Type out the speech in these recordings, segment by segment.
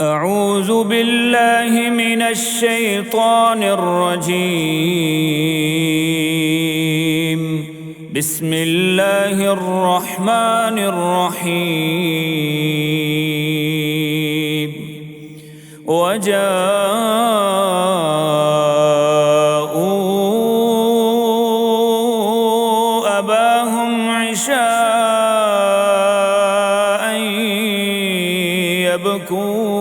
أعوذ بالله من الشيطان الرجيم. بسم الله الرحمن الرحيم. وجاءوا أباهم عشاء يبكون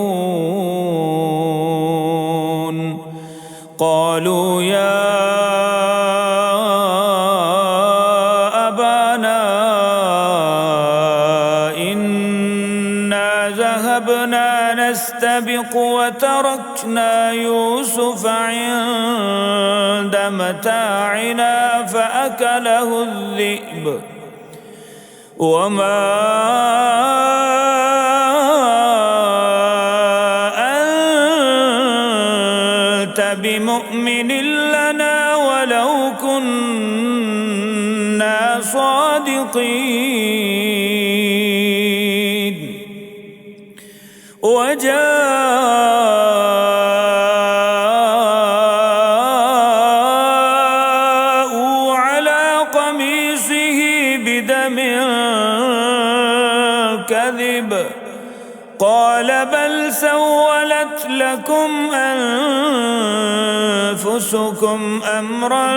قالوا يا أبانا إنا ذهبنا نستبق وتركنا يوسف عند متاعنا فأكله الذئب وما بمؤمن لنا ولو كنا صادقين. وجاءوا على قميصه بدم كذب قال بل سولت لكم أنفسكم أمرا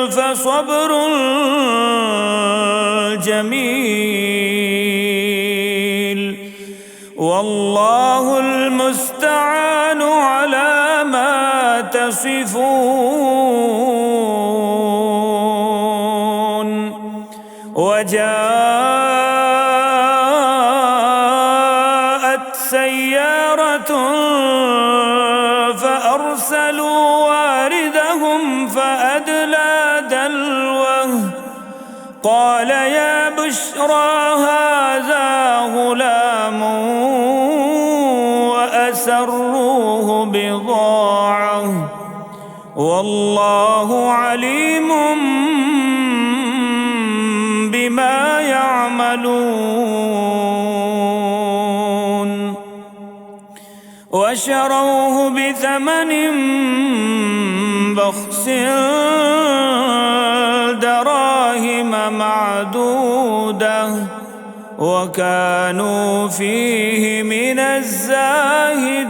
فصبر جميل والله المستعان على ما تصفون. وجاءت سيارة فأرسلوا واردهم فأدلى دلوه قال يا بشرى هذا غلام وأسروه بضاعة والله عليم بما يعملون. وشروه بثمن بخس دراهم معدودة وكانوا فيه من الزاهدين.